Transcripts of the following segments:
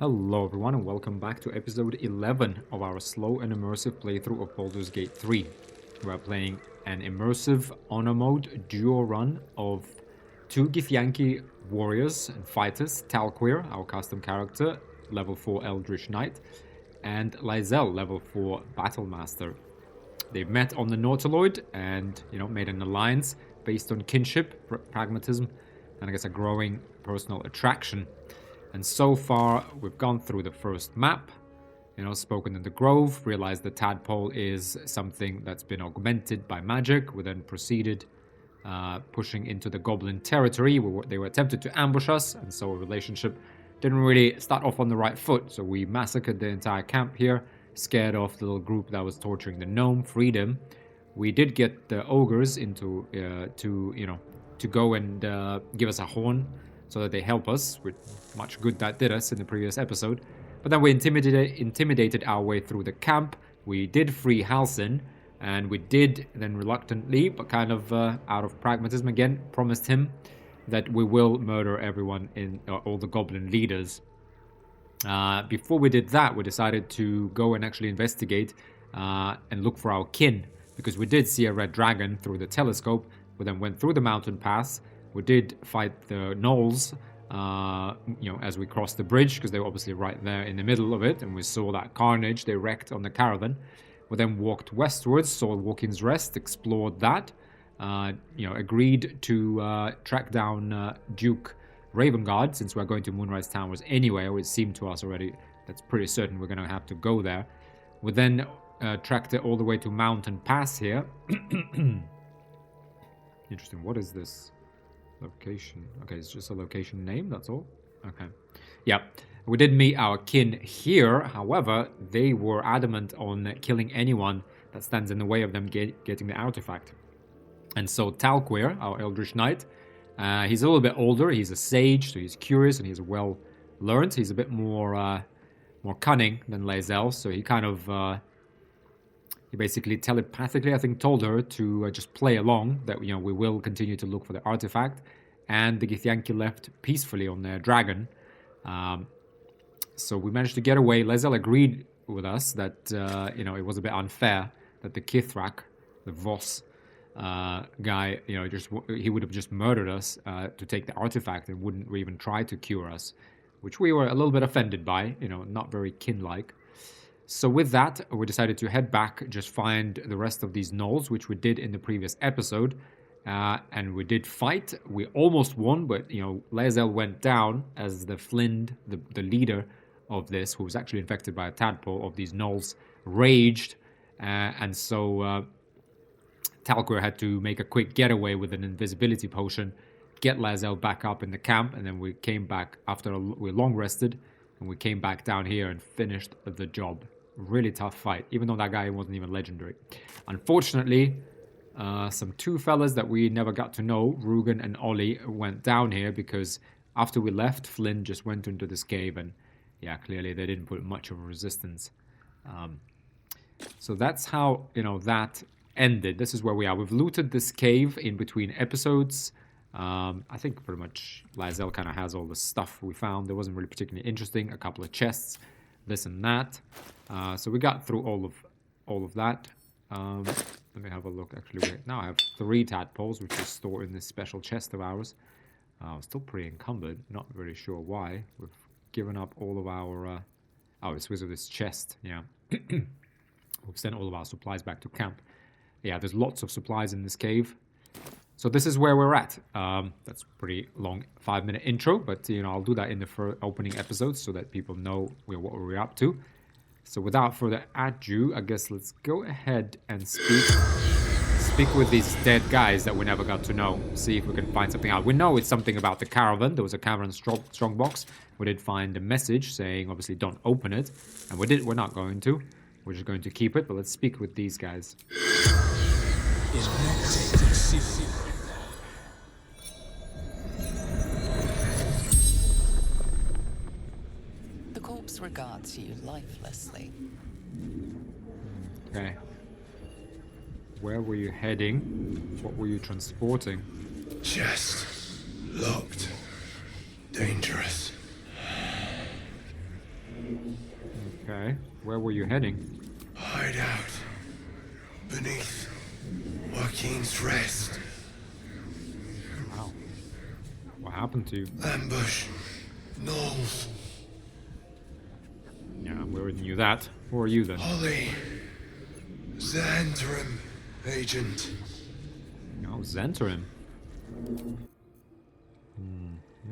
Hello everyone and welcome back to episode 11 of our slow and immersive playthrough of Baldur's Gate 3. We're playing an immersive honor mode duo run of two Githyanki warriors and fighters, Talqueer, our custom character, level 4 Eldritch Knight, and Lysel, level 4 Battlemaster. They've met on the Nautiloid and, made an alliance based on kinship, pragmatism, and I guess a growing personal attraction. And so far, we've gone through the first map, spoken in the Grove, realized the tadpole is something that's been augmented by magic. We then proceeded pushing into the goblin territory. They were attempted to ambush us, and so a relationship didn't really start off on the right foot. So we massacred the entire camp here, scared off the little group that was torturing the gnome, freed him. We did get the ogres into to go and give us a horn, so that they help us, with much good that did us in the previous episode. But then we intimidated our way through the camp. We did free Halsin, and we did then reluctantly, but kind of out of pragmatism again, promised him that we will murder everyone in all the goblin leaders. Before we did that, we decided to go and actually investigate and look for our kin, because we did see a red dragon through the telescope. We then went through the mountain pass. We did fight the gnolls, as we crossed the bridge, because they were obviously right there in the middle of it, and we saw that carnage they wreaked on the caravan. We then walked westwards, saw Walking's Rest, explored that, agreed to track down Duke Ravengard, since we're going to Moonrise Towers anyway, or it seemed to us already, that's pretty certain we're going to have to go there. We then tracked it all the way to Mountain Pass here. Interesting, what is this? Location. Okay, it's just a location name, that's all. Okay. Yeah, we did meet our kin here. However, they were adamant on killing anyone that stands in the way of them getting the artifact. And so Talqueer, our Eldritch Knight, he's a little bit older. He's a sage, so he's curious and he's well learned. He's a bit more cunning than Lysel, so he kind of he basically telepathically, I think, told her to just play along, that we will continue to look for the artifact, and the Githyanki left peacefully on their dragon. So we managed to get away. Lysel agreed with us that it was a bit unfair that the Kithrak, the Voss guy, he would have just murdered us to take the artifact and wouldn't even try to cure us, which we were a little bit offended by. Not very kin-like. So with that, we decided to head back, just find the rest of these gnolls, which we did in the previous episode. And we did fight. We almost won, but, Lysel went down as the Flind, the leader of this, who was actually infected by a tadpole of these gnolls, raged. And so Talqueer had to make a quick getaway with an invisibility potion, get Lysel back up in the camp, and then we came back after we long rested, and we came back down here and finished the job. Really tough fight, even though that guy wasn't even legendary. Unfortunately, some two fellas that we never got to know, Rugen and Ollie, went down here because after we left, Flynn just went into this cave, and yeah, clearly they didn't put much of a resistance. So that's how, that ended. This is where we are. We've looted this cave in between episodes. I think pretty much Lysel kind of has all the stuff we found. There wasn't really particularly interesting. A couple of chests, this and that. So we got through all of that. Let me have a look. Actually, now I have 3 tadpoles, which is stored in this special chest of ours. Still pretty encumbered. Not really sure why. We've given up all of our... it's because of this chest. Yeah. We've sent all of our supplies back to camp. Yeah, there's lots of supplies in this cave. So this is where we're at. That's a pretty long 5-minute intro, but I'll do that in the opening episodes so that people know what we're up to. So without further ado, I guess let's go ahead and speak with these dead guys that we never got to know. See if we can find something out. We know it's something about the caravan. There was a caravan strongbox. We did find a message saying, obviously, don't open it, and we're not going to. We're just going to keep it. But let's speak with these guys. The corpse regards you lifelessly. Okay. Where were you heading? What were you transporting? Chest. Locked. Dangerous. Okay, where were you heading? Hideout. Beneath Joaquin's rest. Wow. What happened to you? Ambush. Knolls. Yeah, we already knew that. Who are you then? Holly. Xantrim. Agent. Oh, Xantrim.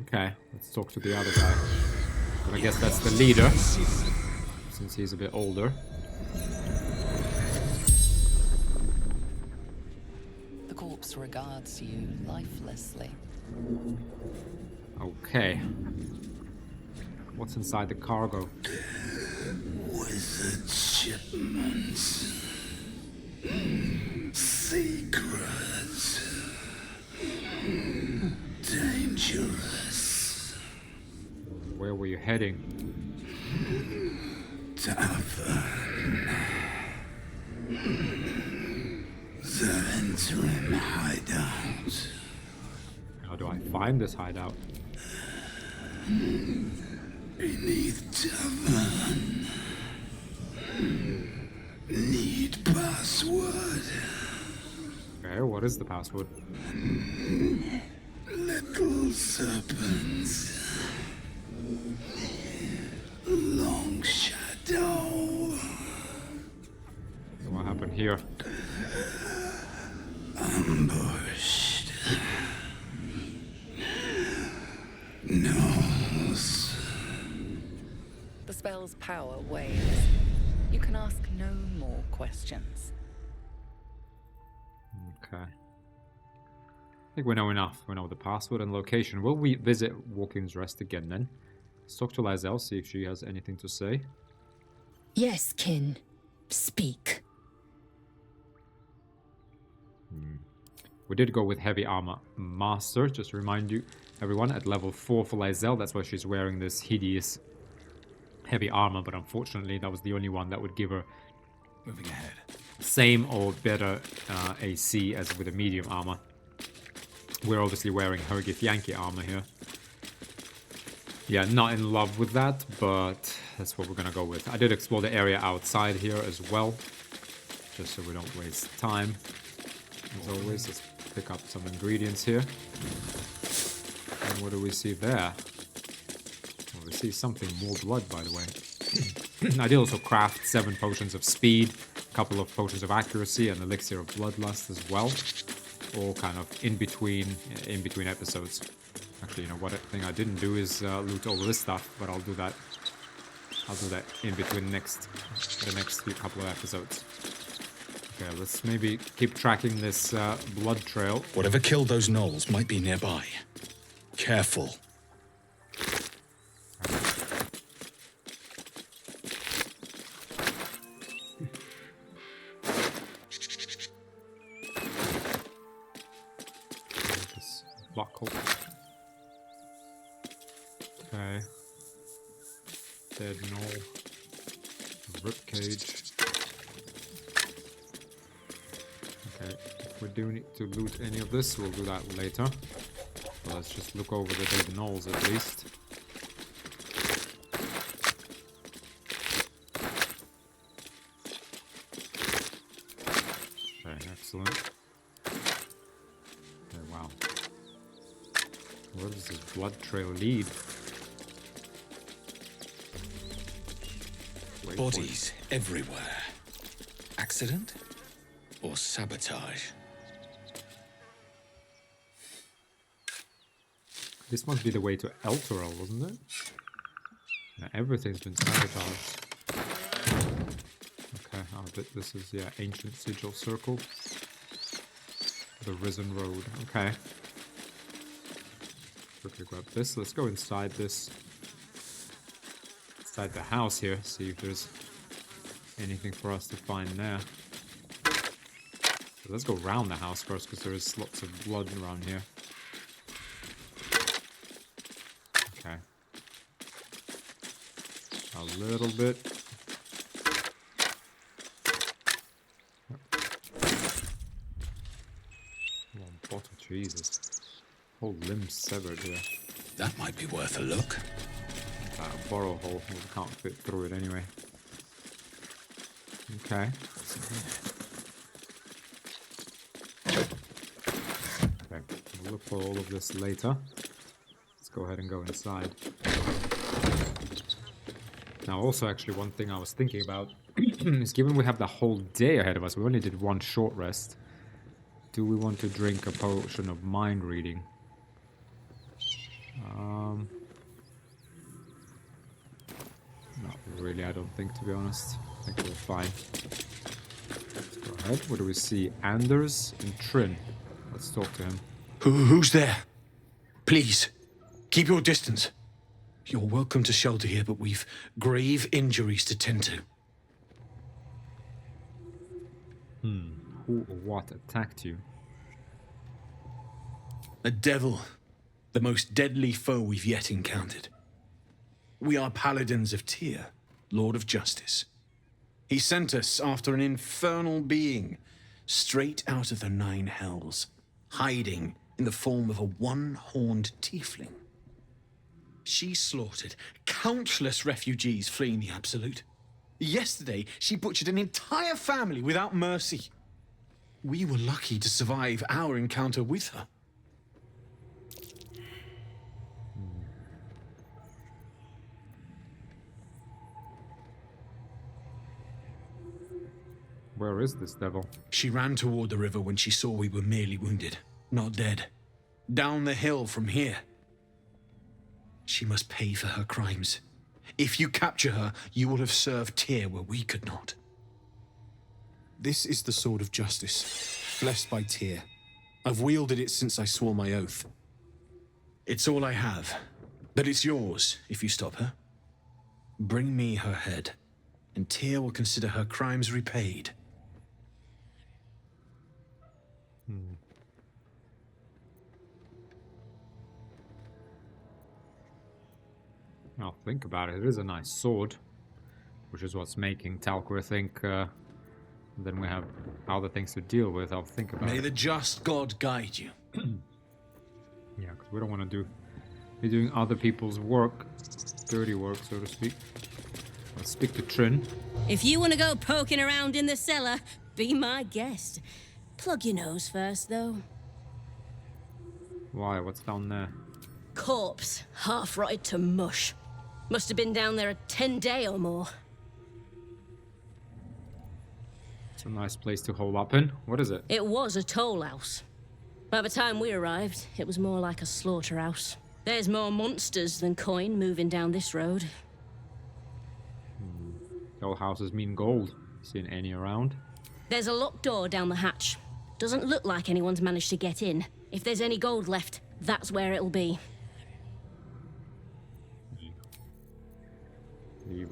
Okay, let's talk to the other guy. But I guess that's the leader, since he's a bit older. The corpse regards you lifelessly. Okay. What's inside the cargo? Wizard shipments. Secrets. Dangerous. Where were you heading? Tavern. Xantrim hideout. How do I find this hideout? Beneath tavern. Need password. Okay, what is the password? Little serpents. Long shadow. So what happened here? Ambushed. Nose. The spell's power wanes. You can ask no more questions. Okay. I think we know enough. We know the password and location. Will we visit Walking's Rest again then? Let's talk to Lizelle, see if she has anything to say. Yes, kin. Speak. We did go with Heavy Armor Master, just to remind you, everyone, at level 4 for Lizelle. That's why she's wearing this hideous heavy armor, but unfortunately that was the only one that would give her Moving ahead. same or better AC as with a medium armor. We're obviously wearing her Githyanki armor here. Yeah, not in love with that, but that's what we're gonna go with. I did explore the area outside here as well, just so we don't waste time. As always, let's pick up some ingredients here. And what do we see there? Well, we see something more blood, by the way. I did also craft 7 potions of speed, a couple of potions of accuracy, and elixir of bloodlust as well. All kind of in between episodes. Actually, you know what thing I didn't do is loot all of this stuff, but I'll do that. I'll do that in between the next couple of episodes. Okay, let's maybe keep tracking this blood trail. Whatever killed those gnolls might be nearby. Careful. This buckle. Okay. Dead gnoll. Ribcage. Okay, if we do need to loot any of this, we'll do that later. So let's just look over the dead gnolls at least. Okay, excellent. Okay, wow. Where does this blood trail lead? Wait for it. Bodies everywhere. Accident? Or sabotage? This must be the way to Elturel, wasn't it? Yeah, everything's been sabotaged. Okay, this is, yeah, Ancient Sigil Circle. The Risen Road, okay. Quickly grab this. Let's go inside this. Inside the house here, see if there's anything for us to find there. So let's go around the house first, because there is lots of blood around here. Okay. A little bit. One bottle, Jesus. Whole limb severed here. That might be worth a look. A borrow hole. We can't fit through it anyway. Okay. Okay, we'll look for all of this later. Let's go ahead and go inside. Now, also, actually, one thing I was thinking about is given we have the whole day ahead of us, we only did one short rest. Do we want to drink a potion of mind reading? Not really, I don't think, to be honest. I think we're fine. Let's go ahead. What do we see? Anders and Trin. Let's talk to him. Who's there? Please, keep your distance. You're welcome to shelter here, but we've grave injuries to tend to. Who or what attacked you? A devil, the most deadly foe we've yet encountered. We are paladins of Tyr, Lord of Justice. He sent us after an infernal being, straight out of the Nine Hells, hiding in the form of a one-horned tiefling. She slaughtered countless refugees fleeing the Absolute. Yesterday, she butchered an entire family without mercy. We were lucky to survive our encounter with her. Where is this devil? She ran toward the river when she saw we were merely wounded, not dead. Down the hill from here. She must pay for her crimes. If you capture her, you will have served Tyr where we could not. This is the sword of justice, blessed by Tyr. I've wielded it since I swore my oath. It's all I have, but it's yours if you stop her. Bring me her head, and Tyr will consider her crimes repaid. I'll think about it. It is a nice sword, which is what's making Talcor think. Then we have other things to deal with. I'll think about May it. the just God guide you. Yeah, because we don't want to be doing other people's work, dirty work, so to speak. Let's speak to Trin. If you want to go poking around in the cellar, be my guest. Plug your nose first, though. Why? What's down there? Corpse, half rotted to mush. Must have been down there a 10-day or more. It's a nice place to hole up in. What is it? It was a toll house. By the time we arrived, it was more like a slaughterhouse. There's more monsters than coin moving down this road. Toll houses mean gold. Seen any around? There's a locked door down the hatch. Doesn't look like anyone's managed to get in. If there's any gold left, that's where it'll be.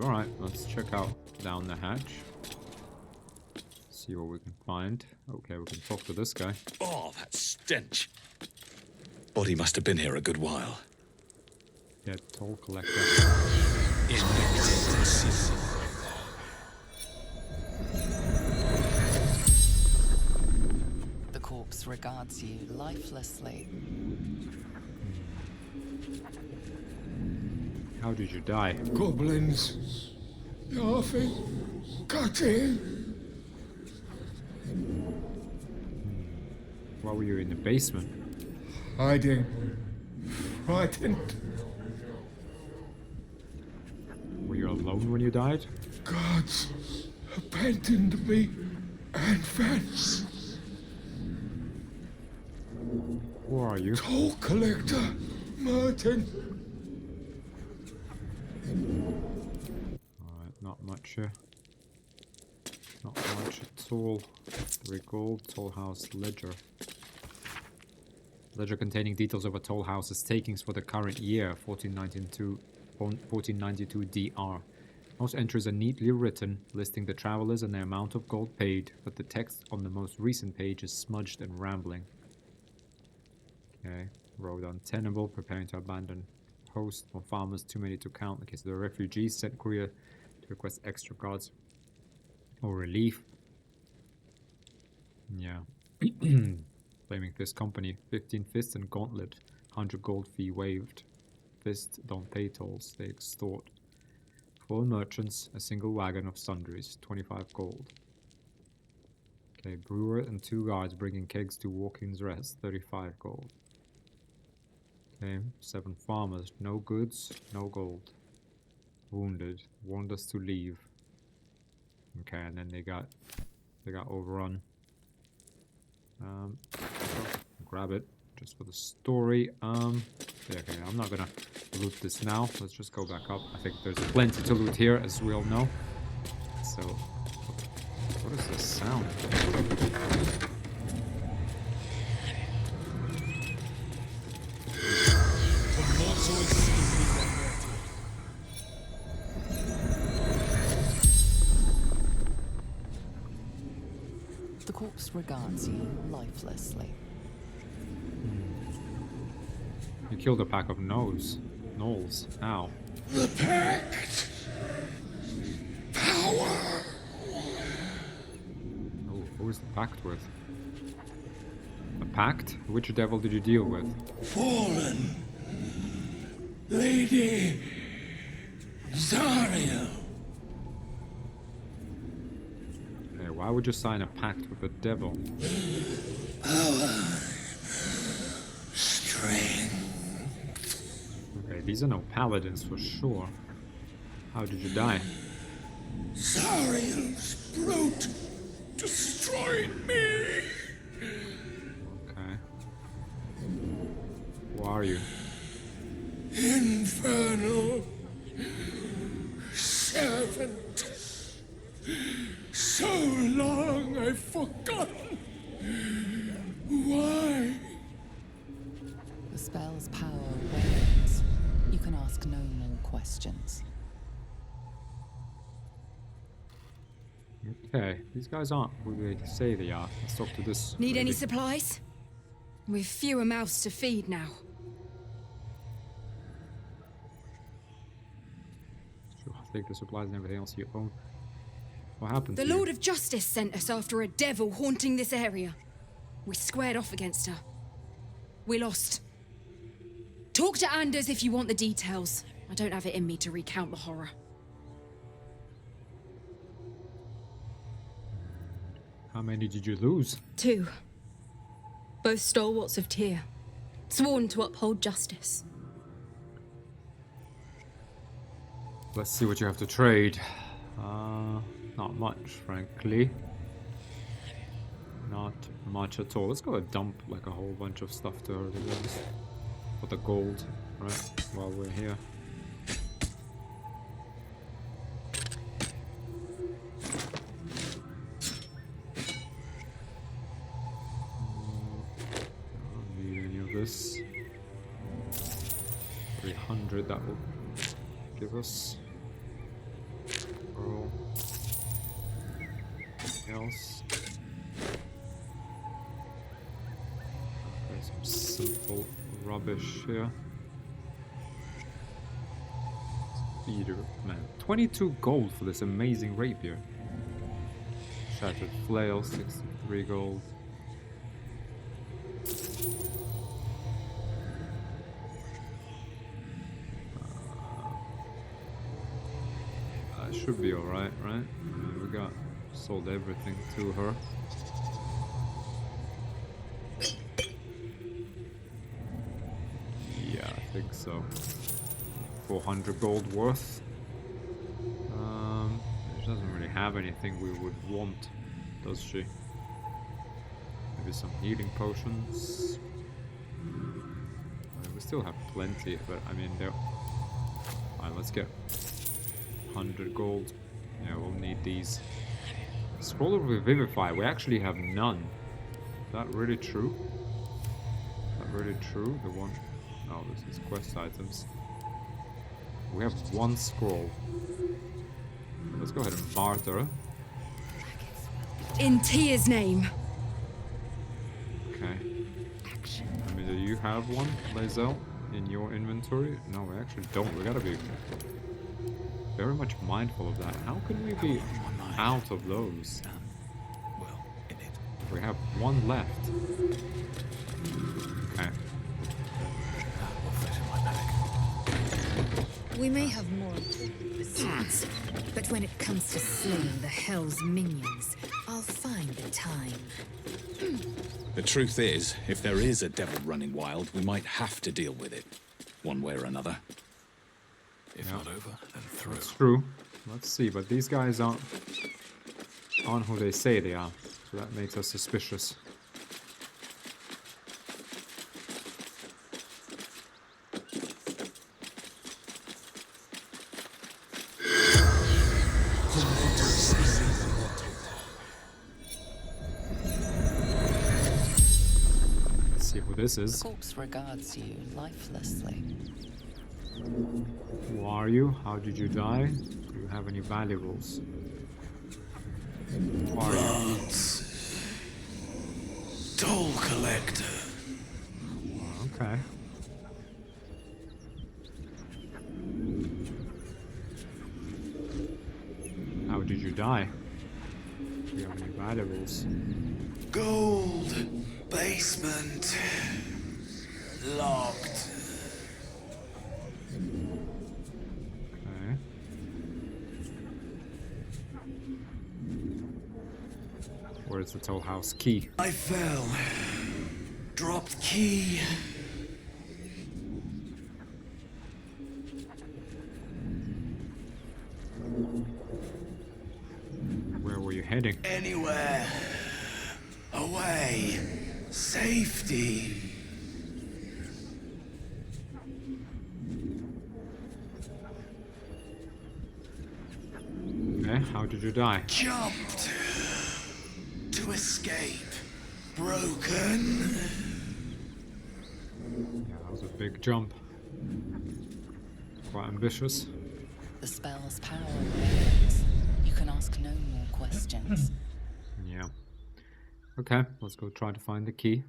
Alright, let's check out down the hatch. See what we can find. Okay, we can talk to this guy. Oh, that stench. Body must have been here a good while. Yeah, toll collector. The corpse regards you lifelessly. How did you die? Goblins. Laughing. Cutting. Why were you in the basement? Hiding. Frightened. Were you alone when you died? Gods abandoned me and Vance. Who are you? Toll collector. Martin. Alright, not much here. Not much at all. 3 gold, toll house ledger. Ledger containing details of a toll house's takings for the current year, 1492 DR. Most entries are neatly written, listing the travelers and the amount of gold paid, but the text on the most recent page is smudged and rambling. Okay, road untenable, preparing to abandon host, more farmers, too many to count. Okay, so the refugees sent courier to request extra guards or relief. Yeah. Blaming Fist Company, 15 fists and gauntlet, 100 gold fee waived. Fist don't pay tolls, they extort. 4 merchants, a single wagon of sundries, 25 gold. Okay, brewer and 2 guards bringing kegs to Walking's Rest, 35 gold. Okay, 7 farmers, no goods, no gold. Wounded, warned us to leave. Okay, and then they got overrun. Grab it just for the story. Yeah, okay, I'm not gonna loot this now. Let's just go back up. I think there's plenty to loot here, as we all know. So, what is this sound? The corpse regards you lifelessly. You killed a pack of gnolls. Ow. The pact! Power! Oh, who is the pact with? The pact? Which devil did you deal with? Fallen! Lady Zariel! Okay, why would you sign a pact with the devil? Power! Strength! Okay, these are no paladins for sure. How did you die? Zariel's brute destroyed me! Okay. Who are you? Infernal servant. So long I've forgotten why. The spell's power wanes. You can ask no more questions. Okay, these guys aren't who they say they are. Let's talk to this. Need any lady. supplies? We've fewer mouths to feed now. Sure, take the supplies and everything else you own. What happened The to you? Lord of Justice sent us after a devil haunting this area. We squared off against her. We lost. Talk to Anders if you want the details. I don't have it in me to recount the horror. How many did you lose? 2. Both stalwarts of Tyr. Sworn to uphold justice. Let's see what you have to trade. Not much, frankly. Not much at all. Let's go and dump like a whole bunch of stuff to her, to be honest. For the gold, right? While we're here. Don't need any of this. 300 that will give us. Pearl. Else. Okay, some simple rubbish here. Speeder, man. 22 gold for this amazing rapier. Shattered flail, 63 gold. Should be alright, right? We got sold everything to her. Yeah, I think so. 400 gold worth. She doesn't really have anything we would want, does she? Maybe some healing potions. We still have plenty, but I mean, they're... Alright, let's get 100 gold. Yeah, we'll need these. Scroll of Revivify, we actually have none. Is that really true? Is that really true? The one... Oh, this is quest items. We have 1 scroll. Let's go ahead and barter. In Tyr's name. Okay. I mean, do you have one, Lae'zel, in your inventory? No, we actually don't. We gotta be very much mindful of that. How can we be out of those? We have 1 left. Okay. We may have more important pursuits, but when it comes to slaying the Hell's minions, I'll find the time. The truth is, if there is a devil running wild, we might have to deal with it, one way or another. If not over, then through. It's true. Let's see, but these guys aren't who they say they are, so that makes us suspicious. Let's see who this The is. corpse regards you lifelessly. Who are you? How did you die? Do you have any valuables? Who are you? Toll collector. Okay. How did you die? Do you have any valuables? Gold. Basement. Locked. Okay. Where's the toll house key? I fell. Dropped key. Where were you heading? Anywhere. Away. Safety. Okay, how did you die? Jumped. To escape. Broken. Yeah, that was a big jump. Quite ambitious. The spell's power wanes. You can ask no more questions. Yeah. Okay, let's go try to find the key.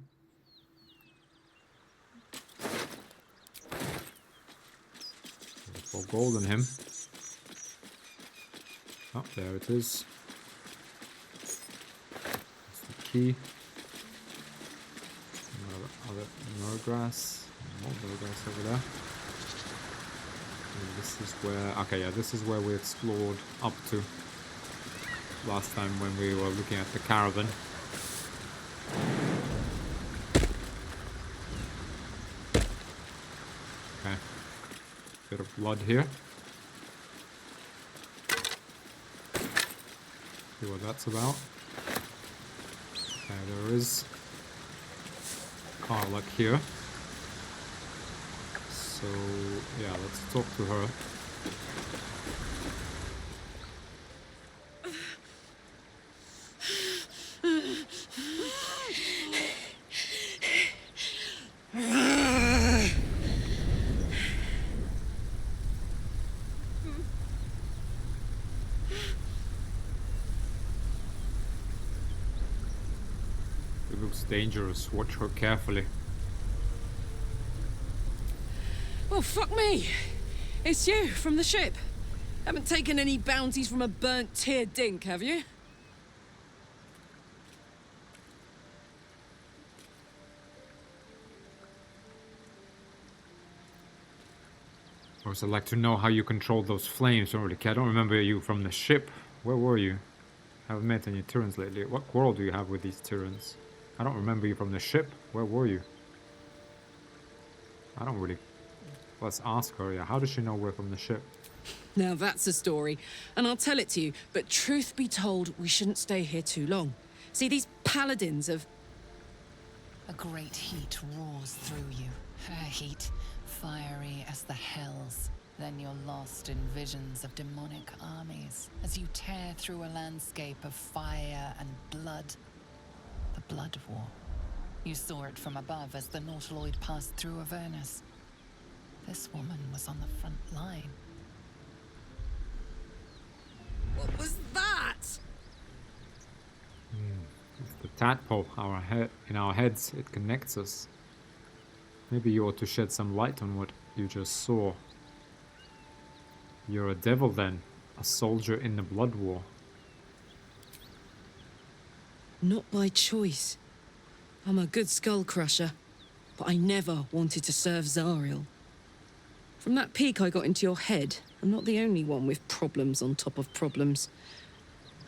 For gold on him. Oh, there it is. That's the key. Other Murgrass. More Murgrass over there. And this is where... Okay, yeah, this is where we explored up to last time when we were looking at the caravan. Okay. Bit of blood here. See what that's about. Okay, there is Carlac here. So, yeah, let's talk to her. It looks dangerous. Watch her carefully. Oh, fuck me! It's you, from the ship. Haven't taken any bounties from a burnt tear dink, have you? Of course, I'd like to know how you control those flames, Ulrike. I don't remember you from the ship. Where were you? I haven't met any Tyrants lately. What quarrel do you have with these Tyrants? I don't remember you from the ship. Where were you? I don't really... Let's ask her, yeah. How does she know we're from the ship? Now that's a story, and I'll tell it to you, but truth be told, we shouldn't stay here too long. See, these paladins of... A great heat roars through you. Her heat, fiery as the hells. Then you're lost in visions of demonic armies as you tear through a landscape of fire and blood. The Blood War. You saw it from above as the Nautiloid passed through Avernus. This woman was on the front line. What was that? It's the tadpole in our heads. It connects us. Maybe you ought to shed some light on what you just saw. You're a devil then. A soldier in the Blood War. Not by choice. I'm a good skull crusher, but I never wanted to serve Zariel. From that peek I got into your head, I'm not the only one with problems on top of problems.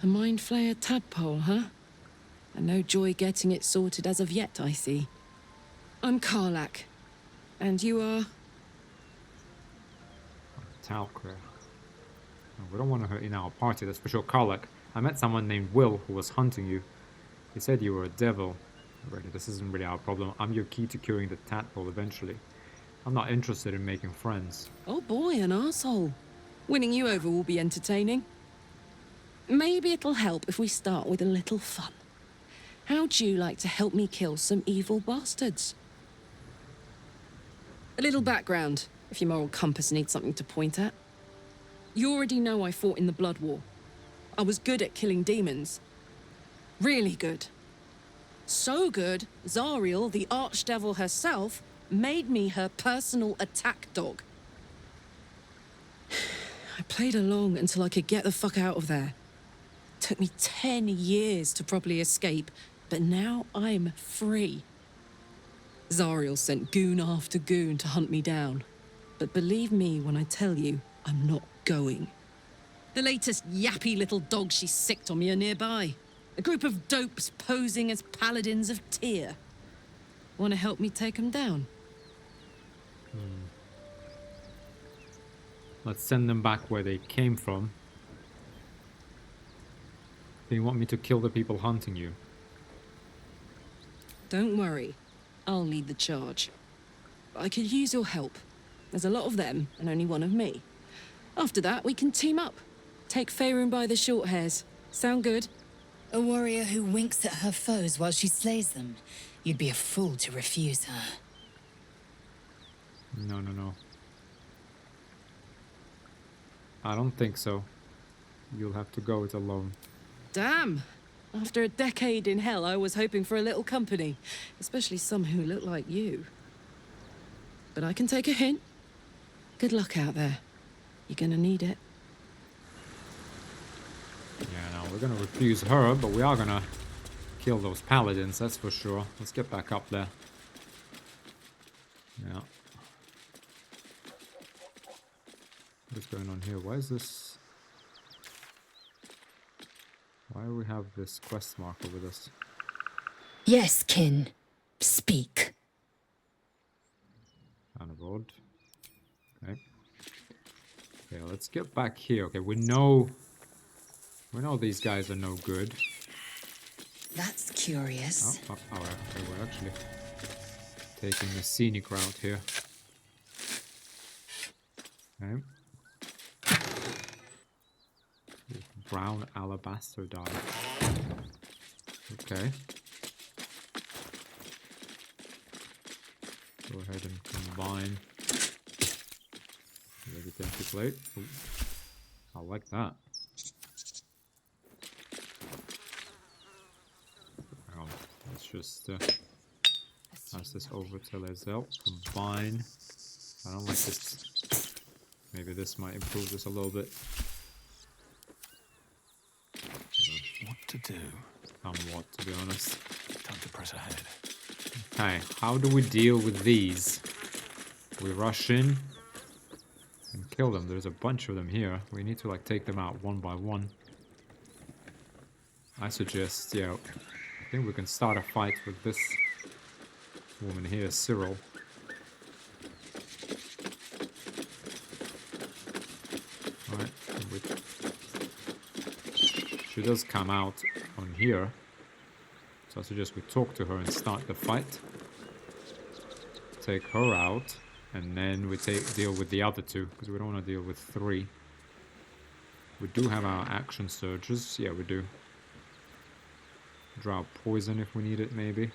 A mind flayer tadpole, huh? And no joy getting it sorted as of yet, I see. I'm Karlak. And you are? Talcre. We don't want to hurt in our party, that's for sure. Karlak, I met someone named Will who was hunting you. He said you were a devil. Really, this isn't really our problem. I'm your key to curing the tadpole eventually. I'm not interested in making friends. Oh boy, an arsehole. Winning you over will be entertaining. Maybe it'll help if we start with a little fun. How'd you like to help me kill some evil bastards? A little background, if your moral compass needs something to point at. You already know I fought in the Blood War. I was good at killing demons. Really good. So good, Zariel, the archdevil herself, made me her personal attack dog. I played along until I could get the fuck out of there. Took me 10 years to properly escape, but now I'm free. Zariel sent goon after goon to hunt me down. But believe me when I tell you, I'm not going. The latest yappy little dogs she sicked on me are nearby. A group of dopes posing as paladins of Tyr. Want to help me take them down? Let's send them back where they came from. Do you want me to kill the people hunting you? Don't worry. I'll lead the charge. But I could use your help. There's a lot of them, and only one of me. After that, we can team up. Take Faerun by the short hairs. Sound good? A warrior who winks at her foes while she slays them. You'd be a fool to refuse her. No. I don't think so. You'll have to go it alone. Damn! After a decade in hell, I was hoping for a little company. Especially some who look like you. But I can take a hint. Good luck out there. You're gonna need it. Yeah, no, we're gonna refuse her, but we are gonna kill those paladins, that's for sure. Let's get back up there. Yeah. What's going on here? Why is this... Why do we have this quest mark over this? Yes, kin. Speak. Kind of odd. Okay. Okay, let's get back here. Okay, we know these guys are no good. That's curious. Oh, okay, we're actually taking the scenic route here. Okay. Brown alabaster dye. Okay. Go ahead and combine with the empty plate. Ooh. I like that. Hang on. Let's just pass this over to Lazel. Combine. I don't like this. Maybe this might improve this a little bit. What to do? Somewhat, to be honest. Time to press ahead. Okay, how do we deal with these? We rush in and kill them. There's a bunch of them here. We need to like take them out one by one. I suggest, yeah, I think we can start a fight with this woman here, Cyril. Alright, she does come out on here. So I suggest we talk to her and start the fight. Take her out, and then we deal with the other two, because we don't want to deal with three. We do have our action surges. Yeah, we do. Draw poison if we need it, maybe.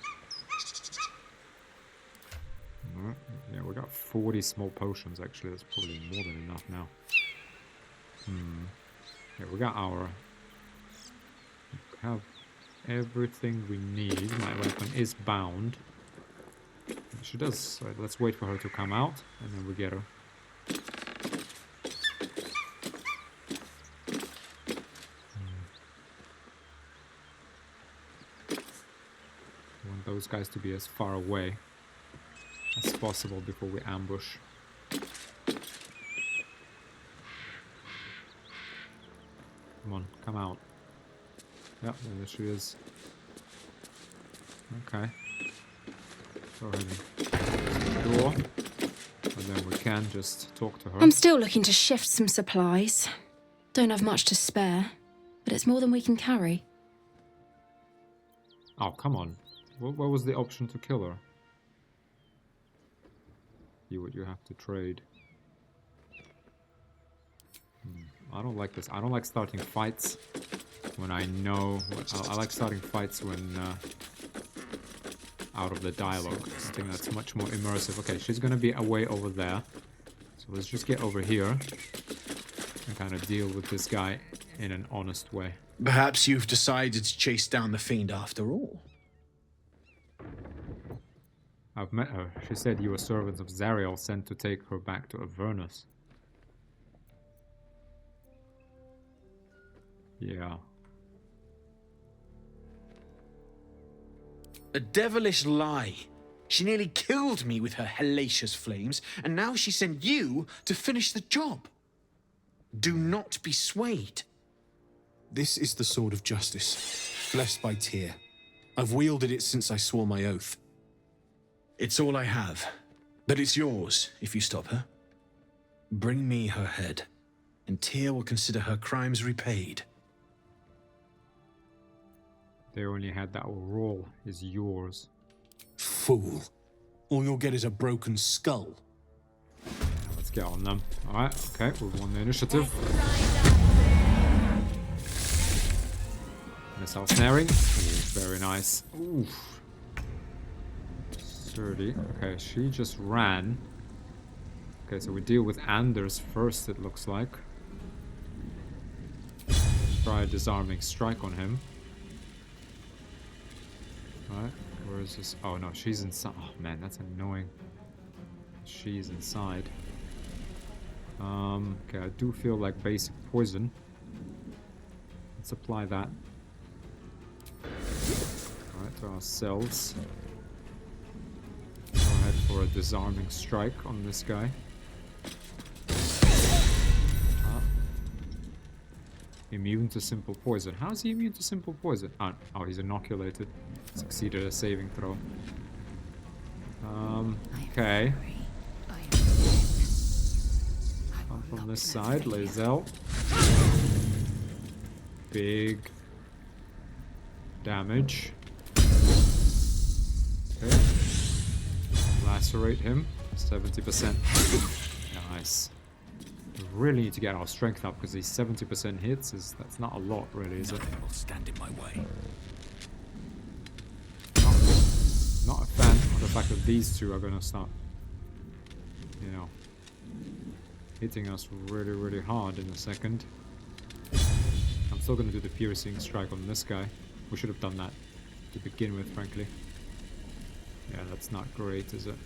Alright, yeah, we got 40 small potions, actually. That's probably more than enough now. Yeah, we got our... We have everything we need. My weapon is bound. She does. Right, let's wait for her to come out, and then we get her. I want those guys to be as far away as possible before we ambush. Come on, come out. Yep, there she is. Okay. Go ahead and door. And then we can just talk to her. I'm still looking to shift some supplies. Don't have much to spare, but it's more than we can carry. Oh, come on. What was the option to kill her? See what you have to trade. I don't like this. I don't like starting fights when I know... I like starting fights when... out of the dialogue. I think that's much more immersive. Okay, she's gonna be away over there. So let's just get over here and kind of deal with this guy in an honest way. Perhaps you've decided to chase down the fiend after all. I've met her. She said you were servants of Zariel sent to take her back to Avernus. Yeah. A devilish lie. She nearly killed me with her hellacious flames, and now she sent you to finish the job. Do not be swayed. This is the sword of justice, blessed by Tyr. I've wielded it since I swore my oath. It's all I have, but it's yours if you stop her. Bring me her head, and Tyr will consider her crimes repaid. They only had that roll is yours. Fool. All you'll get is a broken skull. Let's get on them. Alright, okay, we won the initiative. Missile snaring. Ooh, very nice. Oof. 30. Okay, she just ran. Okay, so we deal with Anders first, it looks like. Try a disarming strike on him. Alright, where is this? Oh no, she's inside. Oh man, that's annoying. She's inside. Okay, I do feel like basic poison. Let's apply that. Alright, to ourselves. Go ahead for a disarming strike on this guy. Immune to simple poison. How is he immune to simple poison? Oh, he's inoculated. Succeeded a saving throw. Okay. Come from this side, Lae'zel. Big damage. Okay. Lacerate him. 70%. Nice. We really need to get our strength up because these 70% hits that's not a lot, really, is it? Nothing will stand in my way. Not a fan of the fact that these two are gonna start, you know, hitting us really, really hard in a second. I'm still gonna do the piercing strike on this guy. We should have done that to begin with, frankly. Yeah, that's not great, is it?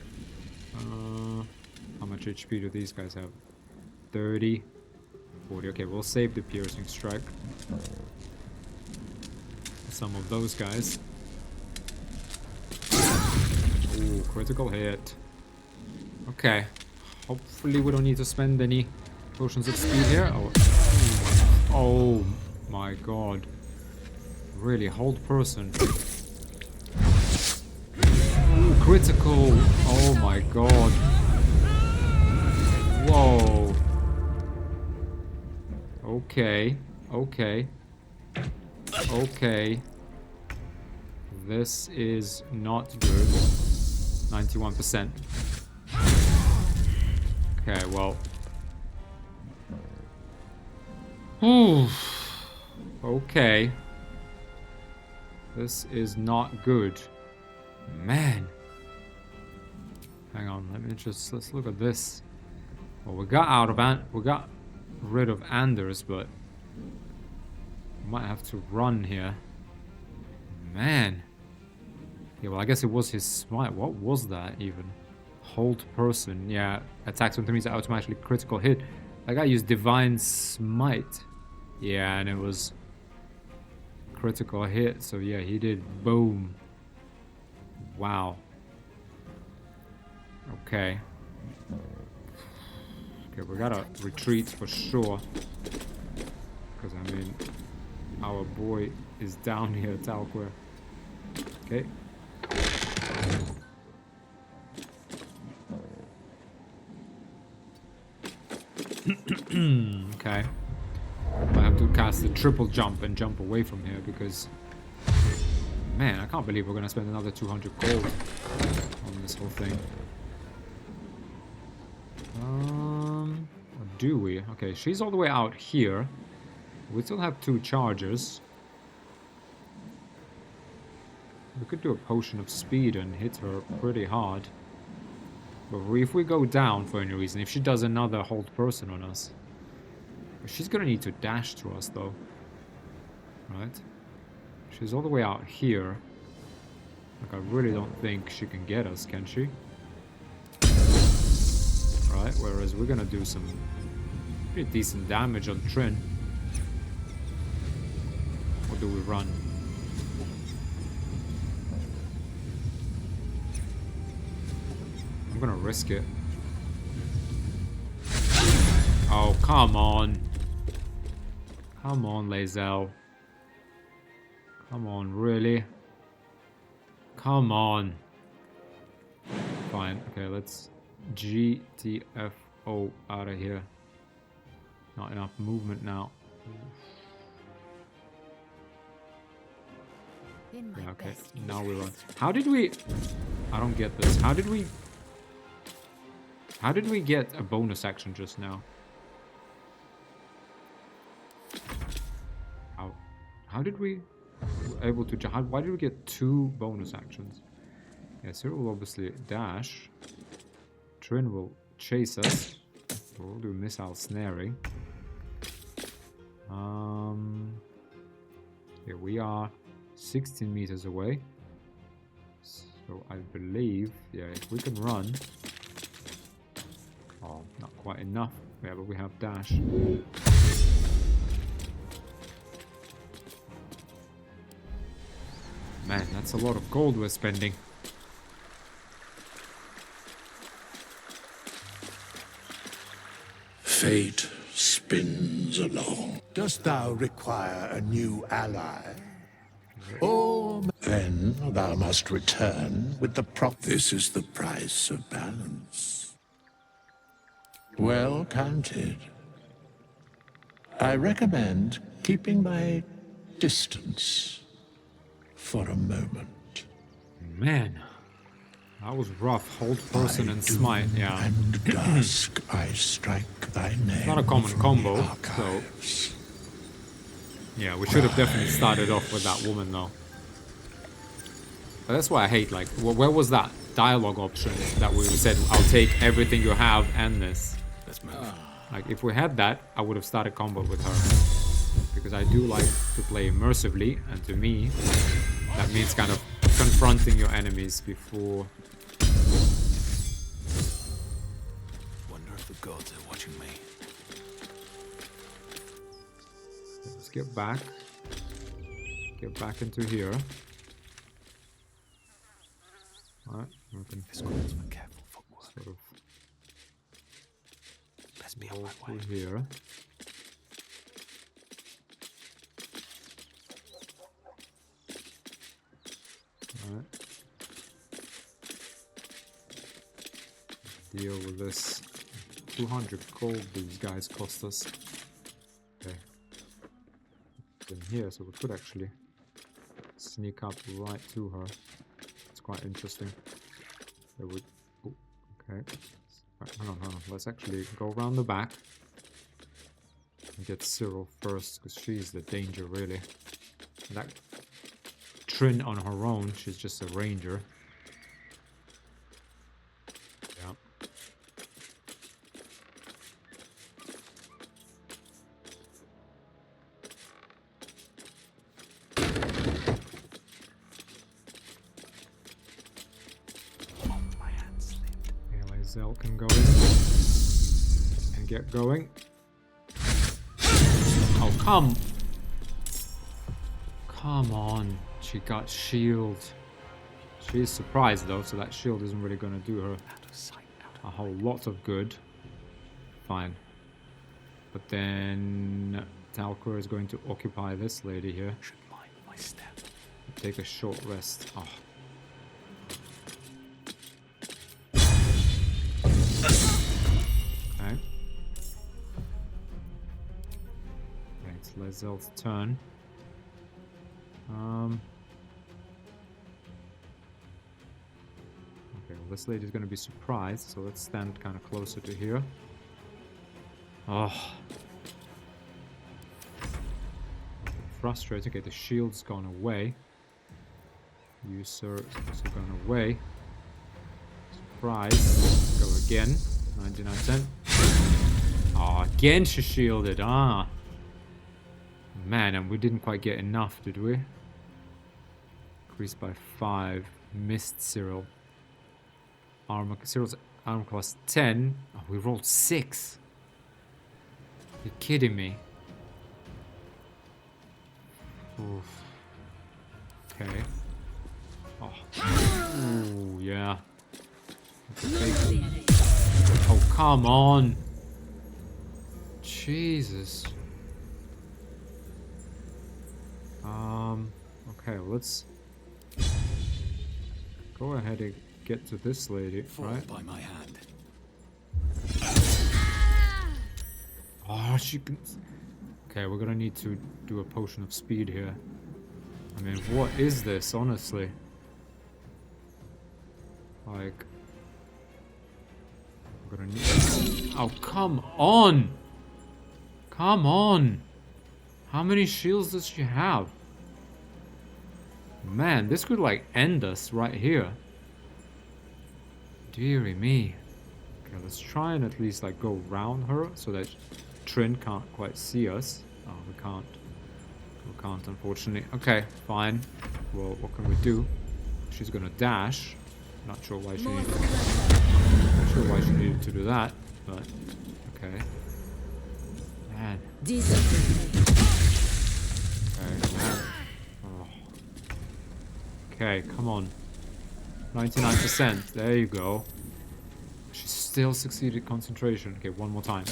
How much HP do these guys have? 30, 40. Okay, we'll save the piercing strike. Some of those guys. Ooh, critical hit. Okay. Hopefully we don't need to spend any potions of speed here. Oh my god. Really, hold person. Ooh, critical. Oh my god. Whoa. Okay. Okay. Okay. This is not good. 91%. Okay, well. Ooh. Okay. This is not good. Man. Hang on, let's look at this. Well, we got rid of Anders, but we might have to run here. Man. Yeah, well, I guess it was his smite. What was that even? Hold person. Yeah, attacks when enemies are automatically critical hit. That guy used divine smite. Yeah, and it was critical hit. So yeah, he did boom. Wow. Okay. Okay, we gotta retreat for sure. Because, I mean, our boy is down here, Talquare. Okay. Okay. I have to cast a triple jump and jump away from here because... Man, I can't believe we're gonna spend another 200 gold on this whole thing. Or do we? Okay, she's all the way out here. We still have 2 chargers. We could do a potion of speed and hit her pretty hard. But if we go down for any reason, if she does another hold person on us, she's gonna need to dash to us though. Right? She's all the way out here. Like, I really don't think she can get us, can she? Right, whereas we're gonna do some pretty decent damage on Trin. Or do we run? I'm gonna risk it. Oh, come on. Come on, Lae'zel. Come on, really? Come on. Fine. Okay, let's GTFO out of here. Not enough movement now. Yeah, okay. Now we run. How did we... I don't get this. How did we get a bonus action just now? How did we... able to... Why did we get 2 bonus actions? Yeah, Cyril will obviously dash. Trin will chase us. We'll do missile snaring. Here we are 16 meters away. So I believe, yeah, if we can run... Oh, not quite enough. Yeah, but we have dash. Man, that's a lot of gold we're spending. Fate spins along. Dost thou require a new ally? Or then thou must return with the prop. This is the price of balance. Well counted. I recommend keeping my distance for a moment. Man, that was rough. Hold person and smite, yeah. And dusk I strike thy name. Not a common from combo, the so... archives. Yeah, we should have definitely started off with that woman, though. But that's why I hate, like, where was that dialogue option that we said, I'll take everything you have and this? Let's move. Like, if we had that, I would have started combo with her. Because I do like to play immersively, and to me, that means kind of confronting your enemies before... Wonder if the gods are watching me. Let's get back. Get back into here. Alright, we can Calls for careful footwork. sort of Best be on go my way. through here. Alright. Deal with this 200 gold these guys cost us. Okay. In here, so we could actually sneak up right to her. It's quite interesting. There would... Oh, okay. Right, hang on. Let's actually go around the back and get Cyril first, because she's the danger, really. That Trin on her own, she's just a ranger. Yeah. My hand slipped. Lae'zel can go in and get going. Oh, come on. She got shield. She's surprised though, so that shield isn't really going to do her Out of sight. Out of a whole lot of good. Fine. But then Talcor is going to occupy this lady here. Should mind my step. Take a short rest. Oh. Okay. Okay, it's Lae'zel's turn. Okay, well, this lady's gonna be surprised, so let's stand kind of closer to here. Oh. Frustrating. Okay, the shield's gone away. You, sir, also gone away. Surprise. Go again. 99%. Oh, again she shielded. Ah. Man, and we didn't quite get enough, did we? Increased by 5. Missed Cyril. Cyril's armor class 10. Oh, we rolled 6. You're kidding me. Oof. Okay. Oh. Ooh, yeah. Oh, come on. Jesus. Okay, let's go ahead and get to this lady, right? By my hand. Oh, she can... Okay, we're gonna need to do a potion of speed here. I mean, what is this, honestly? Like... We're gonna need... Oh, come on! Come on! How many shields does she have? Man, this could, like, end us right here. Deary me. Okay, let's try and at least, like, go round her so that Trin can't quite see us. Oh, we can't. We can't, unfortunately. Okay, fine. Well, what can we do? She's gonna dash. Not sure why she needed... Not sure why she needed to do that, but... Okay. Man. Okay, man. Oh. Okay, come on. 99%. There you go. She still succeeded concentration. Okay, one more time.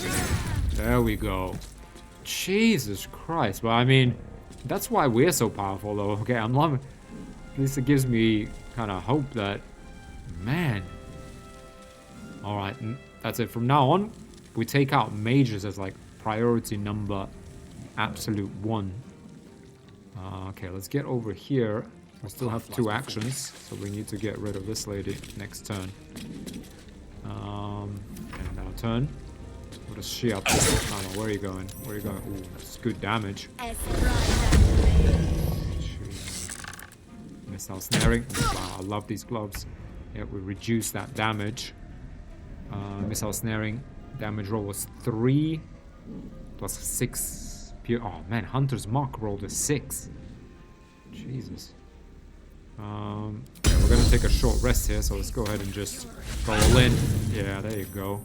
There we go. Jesus Christ. Well, I mean, that's why we're so powerful, though. Okay, I'm loving... At least it gives me kind of hope that... Man. Alright, that's it. From now on, we take out mages as, like, priority number absolute 1. Okay, let's get over here. We still have 2 actions, so we need to get rid of this lady next turn. And our turn. What is she up to? Oh, no, where are you going? Where are you going? Ooh, that's good damage. Missile snaring. Wow, I love these gloves. Yeah, we reduce that damage. Missile snaring. Damage roll was 3 plus 6. Oh man, Hunter's Mark rolled a 6. Jesus. Yeah, we're gonna take a short rest here, so let's go ahead and just go all in. Yeah, there you go.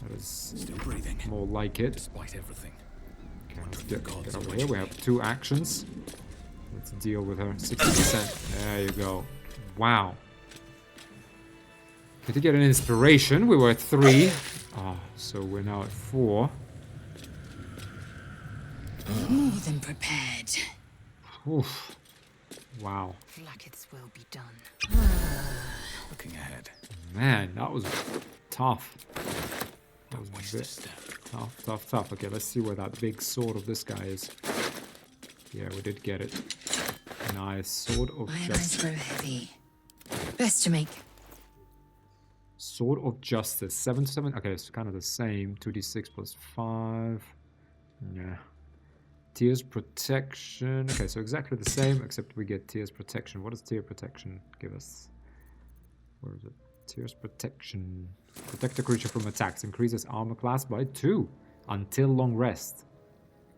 That is Still breathing. more like it. Despite everything. Okay, let's get over here. We have 2 actions. Let's deal with her. 60%. There you go. Wow. Did we get an inspiration? We were at 3. Oh, so we're now at 4. More than prepared. Oof. Wow. Flackets will be done. Looking ahead. Man, that was tough. That was Don't waste a a bit step. tough. Okay, let's see where that big sword of this guy is. Yeah, we did get it. Nice. Sword of My eyes Justice. grow heavy. Best to make. Sword of Justice. 7 to 7. Okay, it's kind of the same. 2d6 plus 5. Yeah. Tears Protection. Okay, so exactly the same, except we get Tears Protection. What does Tear Protection give us? Where is it? Tears Protection. Protect the creature from attacks. Increases armor class by 2 until long rest.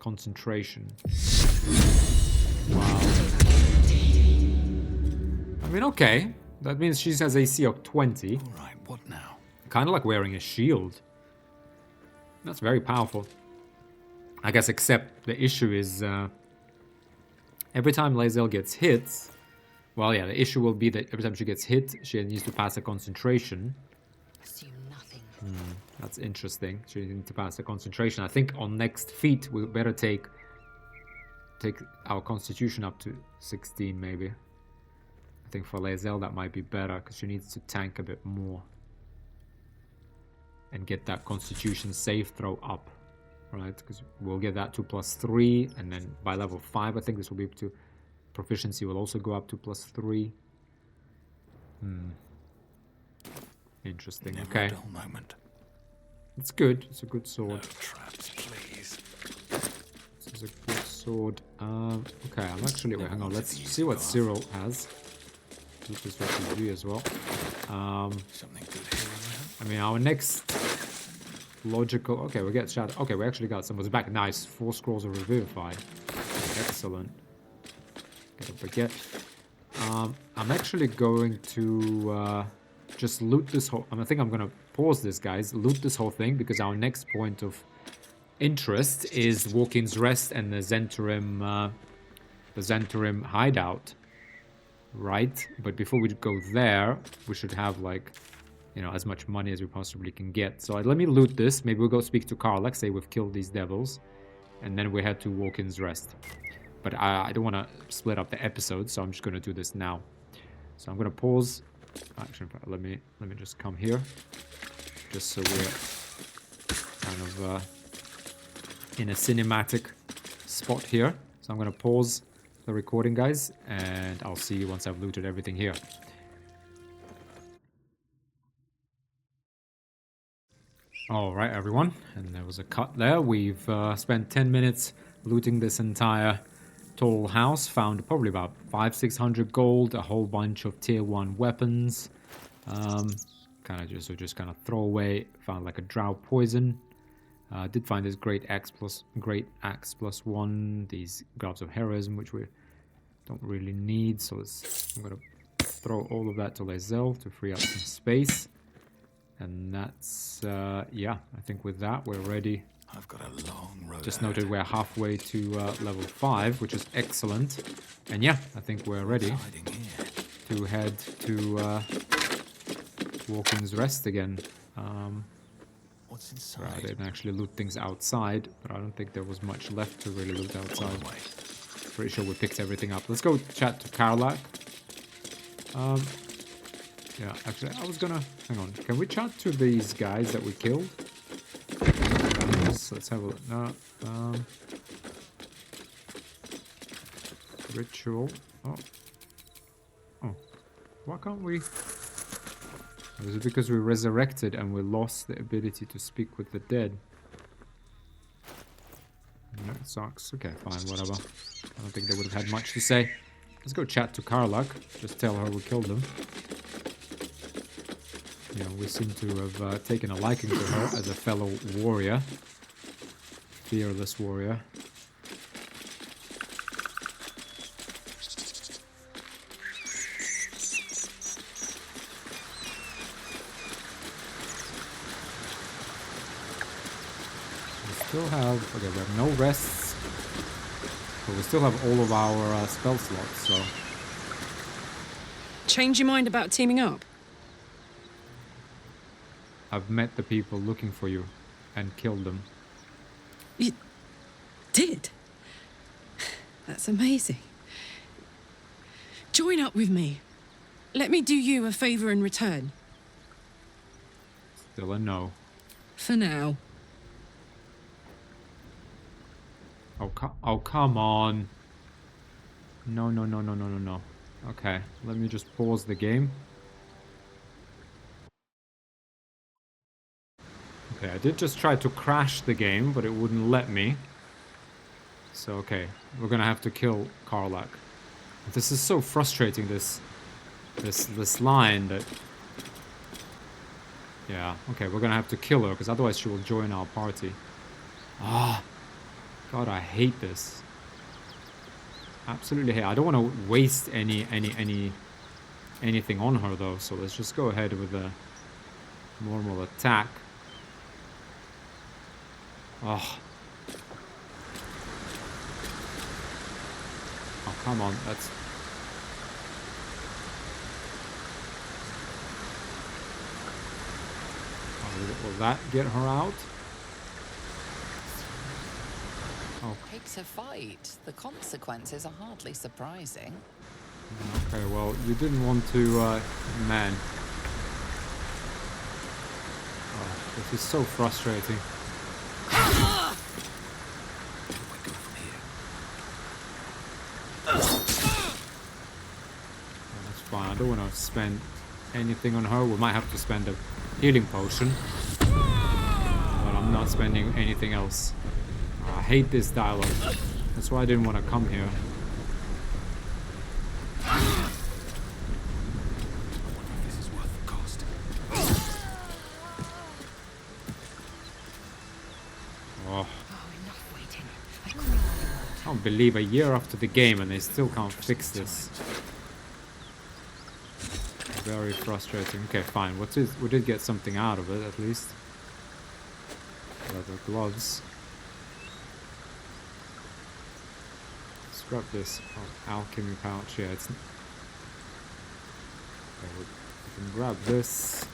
Concentration. Wow. I mean, okay. That means she has AC of 20. Alright, what now? Kind of like wearing a shield. That's very powerful. I guess, except the issue is every time Lae'zel gets hit, well, yeah, the issue will be that every time she gets hit, she needs to pass a concentration. Assume nothing. That's interesting. So you need to pass the concentration. I think on next feat we better take our constitution up to 16 maybe. I think for Lae'zel that might be better because she needs to tank a bit more. And get that constitution save throw up. Right? Because we'll get that to +3 and then by level 5 I think this will be up to proficiency will also go up to +3. Interesting. Never okay. a dull moment. It's good. It's a good sword. No traps, please. This is a good sword. Okay, I'm actually... Wait, hang on. Let's see what Cyril has. Look this refugee as well. Something good here. I mean, our next logical... Okay, we get shadow. Okay, we actually got some. Was back. Nice. 4 scrolls of Revivify. Excellent. Get a baguette. I'm actually going to just loot this whole... I think I'm going to pause this, guys. Loot this whole thing because our next point of interest is Walking's Rest and the Zhentarim hideout. Right? But before we go there, we should have, like, you know, as much money as we possibly can get. So let me loot this. Maybe we'll go speak to Karlach, say we've killed these devils. And then we head to Walking's Rest. But I don't want to split up the episode, so I'm just going to do this now. So I'm going to pause. Actually, let me just come here. Just so we're kind of in a cinematic spot here. So I'm going to pause the recording, guys, and I'll see you once I've looted everything here. Alright, everyone, and there was a cut there. We've spent 10 minutes looting this entire tall house, found probably about 500-600 gold, a whole bunch of tier 1 weapons, kind of just kind of throw away, found like a drow poison. Did find this great axe plus 1, these gloves of heroism, which we don't really need, so I'm gonna throw all of that to Lae'zel to free up some space. And that's yeah, I think with that we're ready. I've got a long road. Just noted we're halfway to level 5, which is excellent. And yeah, I think we're ready to head to Walking's Rest again. What's inside? I didn't actually loot things outside, but I don't think there was much left to really loot outside. Pretty sure we picked everything up. Let's go chat to Karlach. Yeah, actually, I was gonna... Hang on. Can we chat to these guys that we killed? Let's have a look. No, ritual. Oh. Oh. Why can't we... Is it because we resurrected and we lost the ability to speak with the dead? No, it sucks. Okay, fine, whatever. I don't think they would have had much to say. Let's go chat to Karlach. Just tell her we killed them. You know, we seem to have taken a liking to her as a fellow warrior. Fearless warrior. Still have, okay, we have no rests, but we still have all of our spell slots, so... Change your mind about teaming up? I've met the people looking for you and killed them. You did? That's amazing. Join up with me. Let me do you a favor in return. Still a no. For now. Oh, come on. No. Okay, let me just pause the game. Okay, I did just try to crash the game, but it wouldn't let me. So, okay, we're gonna have to kill Karlach. This is so frustrating, this line that... Yeah, okay, we're gonna have to kill her, because otherwise she will join our party. Ah, God, I hate this. Absolutely hate. I don't want to waste anything on her though. So let's just go ahead with a normal attack. Oh. Oh, come on. That's... Will that get her out? Oh, Pick to fight. The consequences are hardly surprising. okay, well, you didn't want to, man. Oh, this is so frustrating. That's fine. I don't want to spend anything on her. We might have to spend a healing potion. But I'm not spending anything else. I hate this dialogue. That's why I didn't want to come here. Oh. I can't believe a year after the game and they still can't fix this. Very frustrating. Okay, fine. We did get something out of it, at least. Leather gloves. Let's grab this alchemy pouch. Yeah, it's... Okay, we can grab this.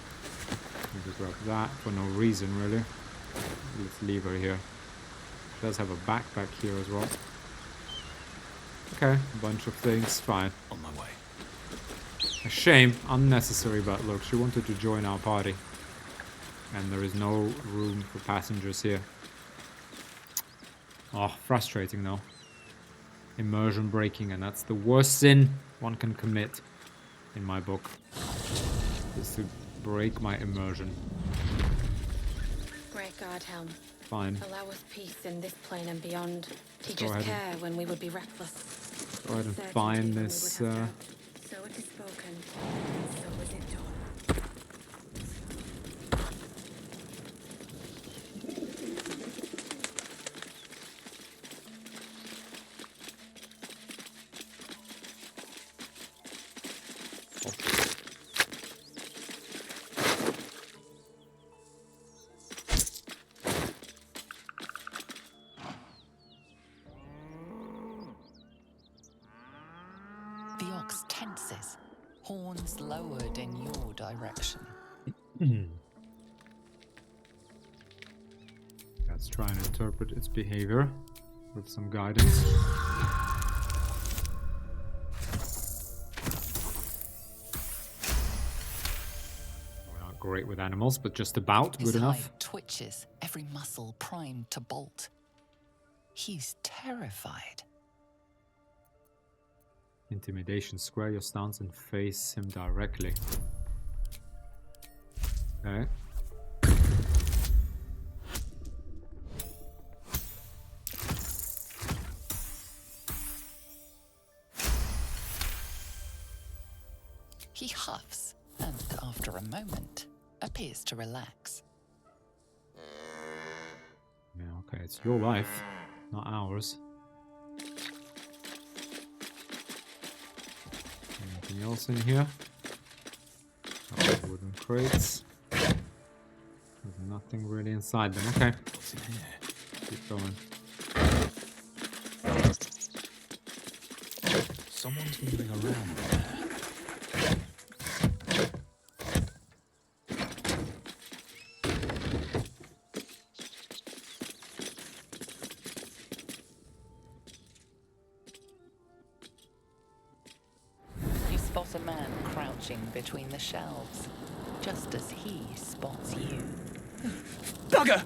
We can grab that for no reason, really. Let's leave her here. She does have a backpack here as well. Okay, a bunch of things. Fine. On my way. A shame, unnecessary, but look, she wanted to join our party. And there is no room for passengers here. Oh, frustrating though. Immersion breaking, and that's the worst sin one can commit in my book. Is to break my immersion. Great God, Helm. Fine. Allow us peace in this plane and beyond. Teach Go us ahead. care when we would be reckless. Go ahead and Certainty find when we would this, have doubt. So it is spoken, and so is it done. The ox tenses, horns lowered in your direction. Let's try and interpret its behavior with some guidance. We're not great with animals, but just about His good enough. hide twitches, every muscle primed to bolt. He's terrified. Intimidation. Square your stance and face him directly. Okay. He huffs, and after a moment, appears to relax. Yeah, okay, it's your life, not ours. Anything else in here? Oh, wooden crates. There's nothing really inside them. Okay. What's in here? Keep going. Someone's moving around there. You spot a man crouching between the shelves, just as he spots you. Bugger!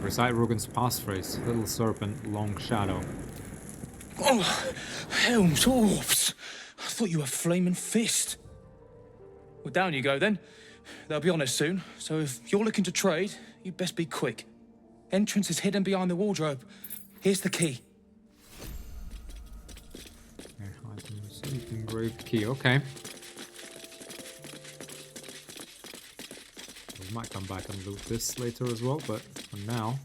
Recite Rugen's passphrase. Little serpent, long shadow. Oh, Helm's orbs! I thought you were Flaming Fist. Well, down you go then. They'll be on us soon, so if you're looking to trade, you'd best be quick. Entrance is hidden behind the wardrobe. Here's the key. Okay, item received, engraved key. Okay. We might come back and loot this later as well, but for now,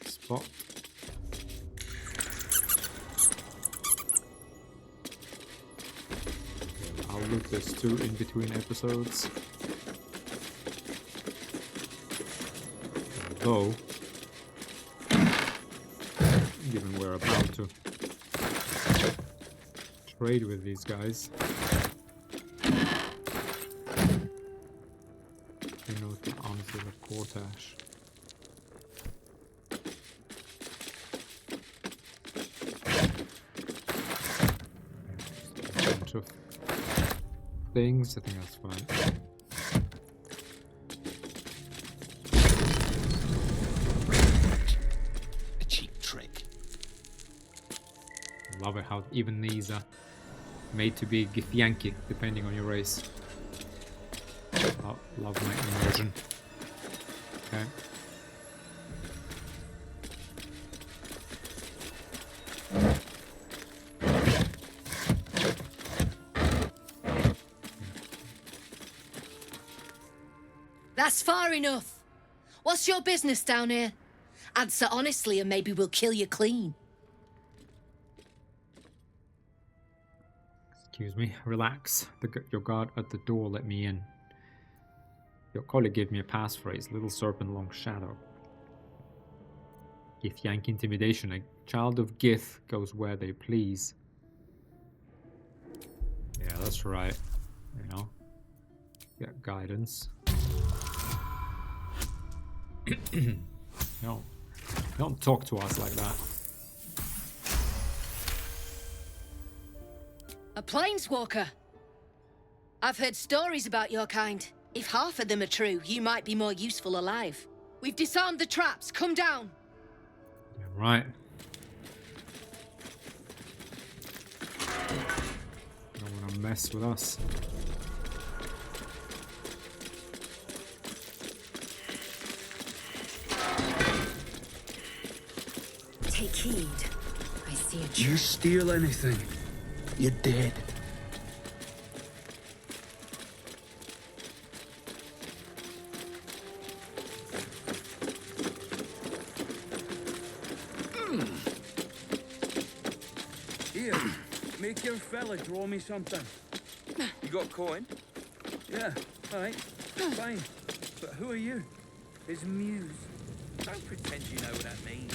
spot. I'll loot this too in between episodes. Although, given we're about to trade with these guys, stash. A bunch of things. I think that's fine. A cheap trick. Love it how even these are made to be Githyanki, depending on your race. Love my immersion. Okay. That's far enough. What's your business down here? Answer honestly and maybe we'll kill you clean. Excuse me. Relax. Your guard at the door let me in. Your colleague gave me a passphrase, Little Serpent, Long Shadow. Githyank Intimidation. A child of Gith goes where they please. Yeah, that's right. You know. Get guidance. No. Don't talk to us like that. A planeswalker. I've heard stories about your kind. If half of them are true, you might be more useful alive. We've disarmed the traps. Come down. Yeah, right. Don't want to mess with us. Take heed. I see a You trap. steal anything, you're dead. Here, make your fella draw me something. You got coin? Yeah, alright, fine. But who are you? His muse. Don't pretend you know what that means.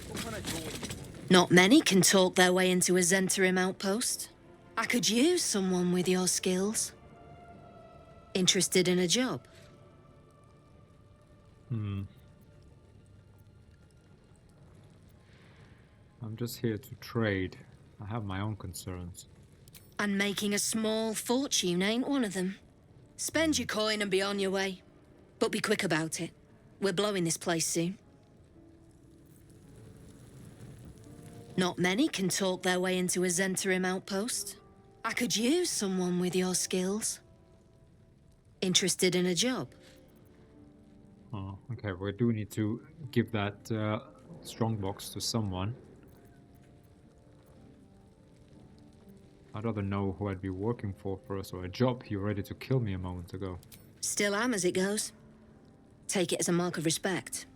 What kind of drawing you want? Not many can talk their way into a Zentarim outpost. I could use someone with your skills. Interested in a job? I'm just here to trade. I have my own concerns. And making a small fortune ain't one of them. Spend your coin and be on your way. But be quick about it. We're blowing this place soon. Not many can talk their way into a Zentarim outpost. I could use someone with your skills. Interested in a job? Oh, okay. We do need to give that strongbox to someone. I'd rather know who I'd be working for first, or a job. You were ready to kill me a moment ago. Still am as it goes. Take it as a mark of respect.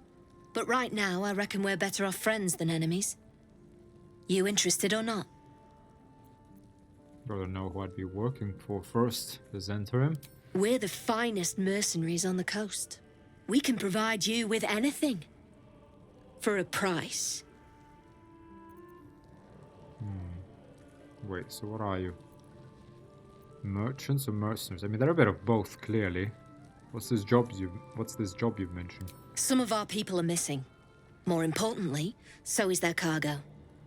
But right now, I reckon we're better off friends than enemies. You interested or not? I'd rather know who I'd be working for first. The Zentarim? We're the finest mercenaries on the coast. We can provide you with anything. For a price. Wait, so what are you? Merchants or mercenaries? I mean, they're a bit of both, clearly. What's this job you've mentioned? Some of our people are missing. More importantly, so is their cargo.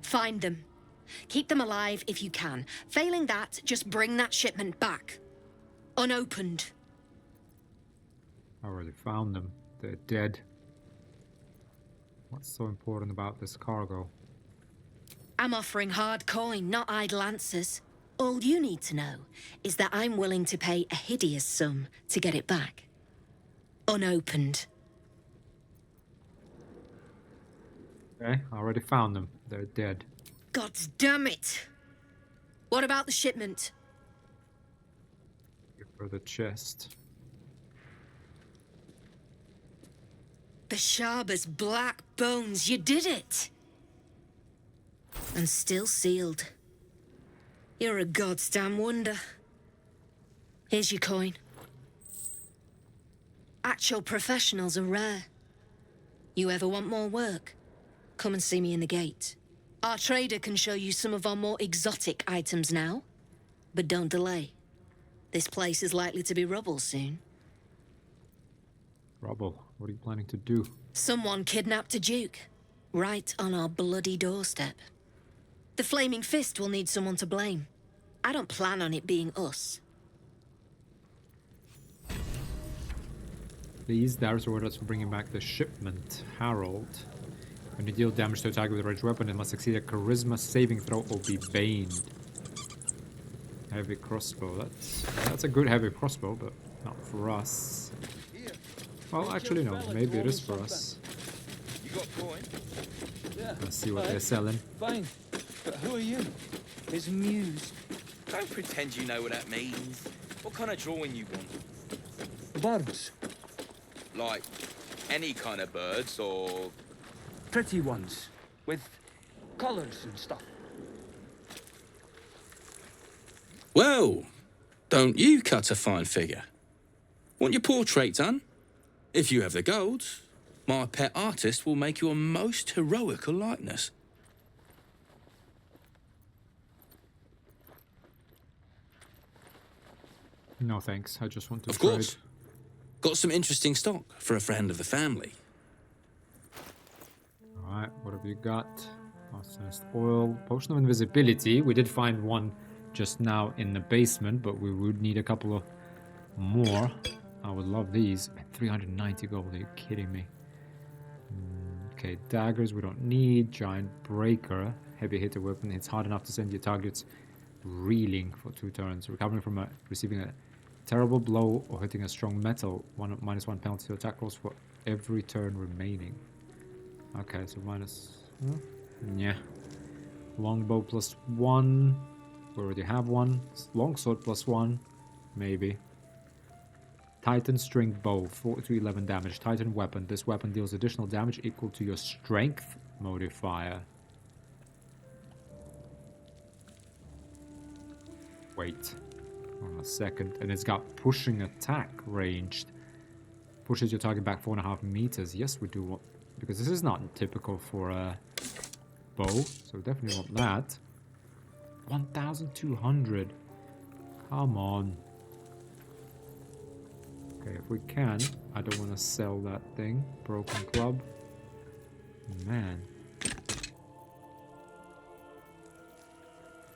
Find them. Keep them alive if you can. Failing that, just bring that shipment back. Unopened. I already found them. They're dead. What's so important about this cargo? I'm offering hard coin, not idle answers. All you need to know is that I'm willing to pay a hideous sum to get it back. Unopened. Okay, I already found them. They're dead. God damn it! What about the shipment? Give her the chest. The Sharba's black bones, you did it! And still sealed. You're a goddamn wonder. Here's your coin. Actual professionals are rare. You ever want more work? Come and see me in the gate. Our trader can show you some of our more exotic items now. But don't delay. This place is likely to be rubble soon. Rubble. What are you planning to do? Someone kidnapped a duke. Right on our bloody doorstep. The Flaming Fist will need someone to blame. I don't plan on it being us. Please, Darius ordered us for bringing back the shipment. Harold. When you deal damage to a target with a ranged weapon, it must succeed a charisma saving throw or be baned. Heavy crossbow. That's a good heavy crossbow, but not for us. Well, actually no. Maybe it is for us. You got coin? Yeah. Let's see what they're selling. Fine. But who are you? His muse. Don't pretend you know what that means. What kind of drawing you want? Birds. Like, any kind of birds, or... Pretty ones. With colours and stuff. Well, don't you cut a fine figure? Want your portrait done? If you have the gold, my pet artist will make you a most heroical likeness. No thanks, I just want to Of trade. course. Got some interesting stock for a friend of the family. Alright, what have you got? Processed oil, potion of invisibility. We did find one just now in the basement, but we would need a couple of more. I would love these. 390 gold, are you kidding me? Okay, daggers we don't need. Giant breaker, heavy hitter weapon. It's hard enough to send your targets reeling for 2 turns. Recovering from receiving a terrible blow or hitting a strong metal. -1 penalty to attack rolls for every turn remaining. Okay, so minus... yeah. Longbow +1. We already have one. Longsword +1. Maybe. Titan string bow. 4 to 11 damage. Titan weapon. This weapon deals additional damage equal to your strength modifier. Wait. On a second. And it's got pushing attack ranged. Pushes your target back 4.5 meters. Yes, we do want... because this is not typical for a bow. So definitely want that. 1,200. Come on. Okay, if we can. I don't want to sell that thing. Broken club. Man.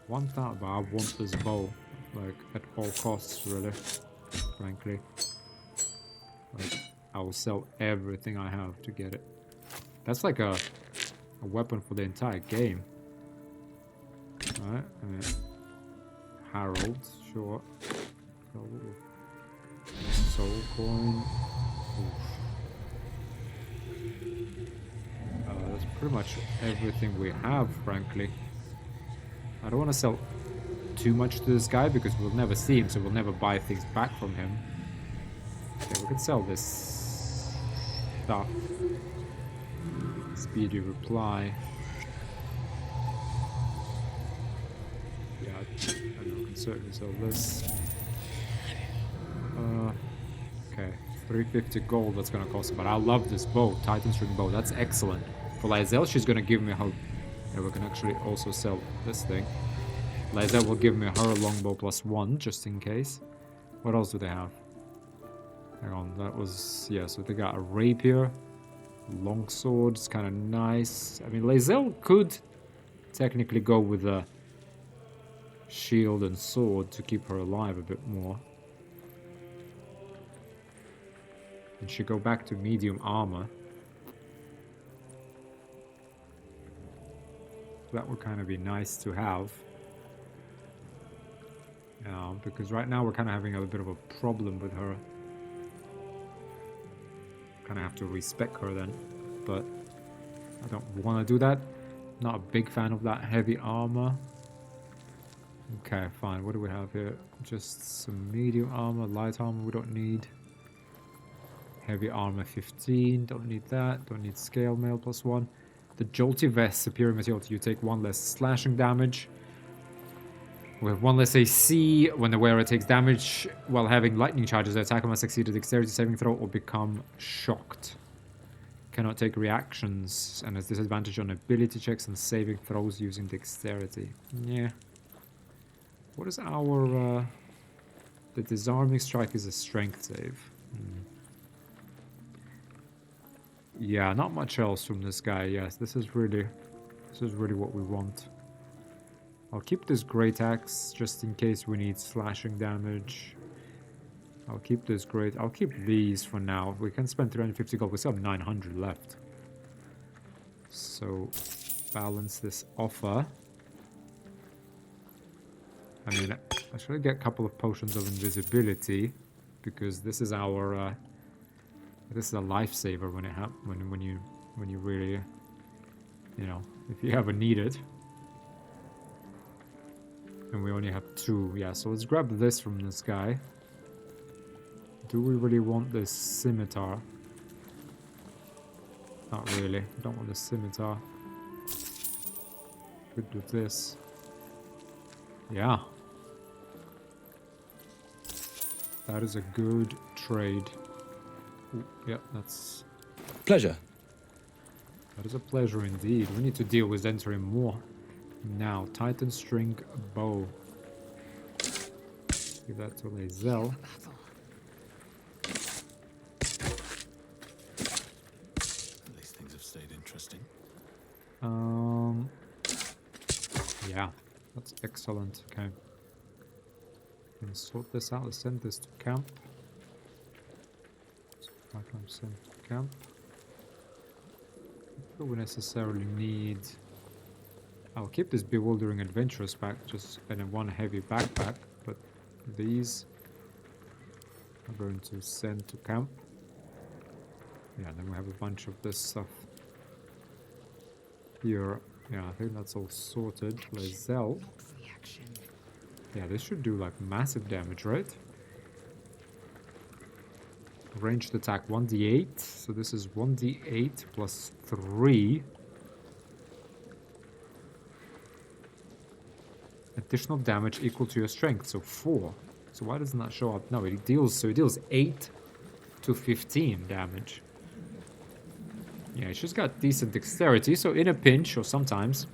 1,000. But I want this bow. Like, at all costs, really. Frankly. Like, I will sell everything I have to get it. That's like a weapon for the entire game. Alright, Harold, sure. Soul coin. That's pretty much everything we have, frankly. I don't want to sell too much to this guy because we'll never see him, so we'll never buy things back from him. Okay, we can sell this stuff. Speedy reply. Yeah, I know, I can certainly sell this. Okay, 350 gold that's gonna cost, but I love this bow, Titan string bow, that's excellent. For Lysel, she's gonna give me her... yeah, we can actually also sell this thing. Lysel will give me her longbow +1, just in case. What else do they have? Hang on, that was... yeah, so they got a rapier. Longsword, it's kind of nice. I mean, Lysel could technically go with a shield and sword to keep her alive a bit more. And she go back to medium armor. That would kind of be nice to have. Because right now we're kind of having a bit of a problem with her. Kind of have to respec her then. But I don't want to do that. Not a big fan of that heavy armor. Okay, fine. What do we have here? Just some medium armor, light armor we don't need. Heavy armor 15, don't need that. Don't need scale mail +1. The jolty vest, superior material, you take 1 less slashing damage. We have 1 less AC when the wearer takes damage while having lightning charges. The attacker must succeed a dexterity saving throw or become shocked. Cannot take reactions and has disadvantage on ability checks and saving throws using dexterity. Yeah. What is our... the disarming strike is a strength save. Yeah, not much else from this guy. Yes, this is really what we want. I'll keep this great axe just in case we need slashing damage. I'll keep this great. I'll keep these for now. We can spend 350 gold. We still have 900 left. So balance this offer. I mean, I should get a couple of potions of invisibility because this is our this is a lifesaver when it when you really, you know, if you ever need it. And we only have 2. Yeah, so let's grab this from this guy. Do we really want this scimitar? Not really. Don't want the scimitar. Good with this. Yeah. That is a good trade. Ooh, yeah, that's... Pleasure. That is a pleasure indeed. We need to deal with entering more. Now, Titan String Bow. Give that to Lae'zel. These things have stayed interesting. Yeah, that's excellent. Okay. Can sort this out. Let's send this to camp. Send to camp. Do we necessarily need... I'll keep this Bewildering Adventurous pack, just and then one heavy backpack, but these I'm going to send to camp. Yeah, then we have a bunch of this stuff here. Yeah, I think that's all sorted. Lae'zel. Yeah, this should do like massive damage, right? Ranged attack 1d8, so this is 1d8 plus 3. Additional damage equal to your strength, so 4. So why doesn't that show up? No, it deals 8 to 15 damage. Yeah, she's got decent dexterity, so in a pinch, or sometimes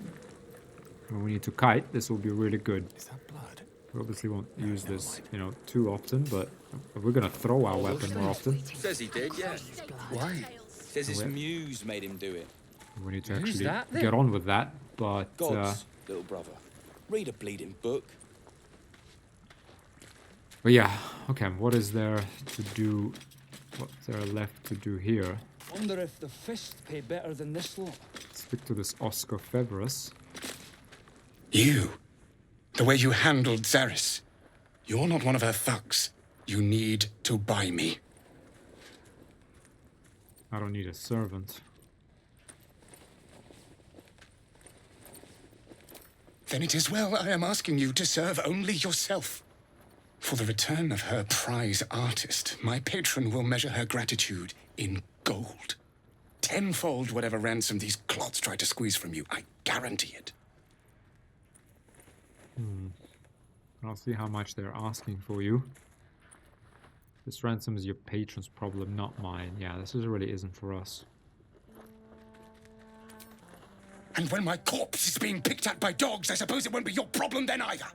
when we need to kite, this will be really good. Is that blood? We obviously won't use this, you know, too often, but we're gonna throw our weapon more often. Says he did, yeah. Why? Says his muse made him do it. We need to Who's actually that, then? get on with that, but Gods, little brother. Read a bleeding book. but yeah, okay, what is there to do? What's there left to do here? Wonder if the fist pay better than this lot. Stick to this Oscar Feverus. You. The way you handled Xeris. You're not one of her thugs. You need to buy me. I don't need a servant. Then it is well I am asking you to serve only yourself. For the return of her prize artist, my patron will measure her gratitude in gold. Tenfold whatever ransom these clods try to squeeze from you. I guarantee it. I'll see how much they're asking for you. This ransom is your patron's problem, not mine. Yeah, this really isn't for us. And when my corpse is being picked at by dogs, I suppose it won't be your problem then either.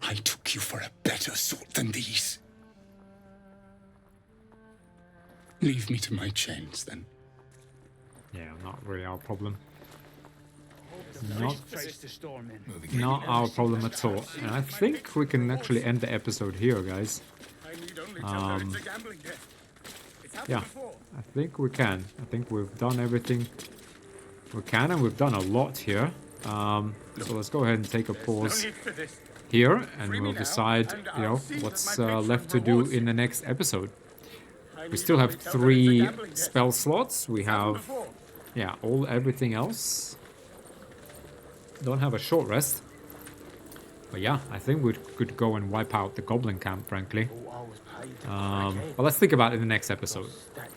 I took you for a better sort than these. Leave me to my chains, then. Yeah, not really our problem. Not our problem at all. And I think we can actually end the episode here, guys. Yeah, I think we can. I think we've done everything we can, and we've done a lot here. So let's go ahead and take a pause here, and we'll decide, you know, what's left to do in the next episode. We still have 3 spell slots. We have, yeah, everything else. Don't have a short rest. But yeah, I think we could go and wipe out the goblin camp, frankly. But let's think about it in the next episode.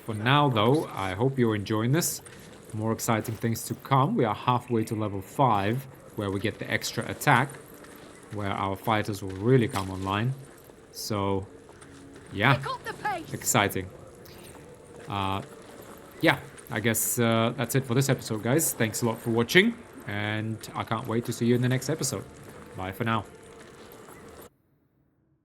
For now, though, I hope you're enjoying this. More exciting things to come. We are halfway to level 5, where we get the extra attack, where our fighters will really come online. So, yeah, exciting. Yeah, I guess that's it for this episode, guys. Thanks a lot for watching, and I can't wait to see you in the next episode. Bye for now.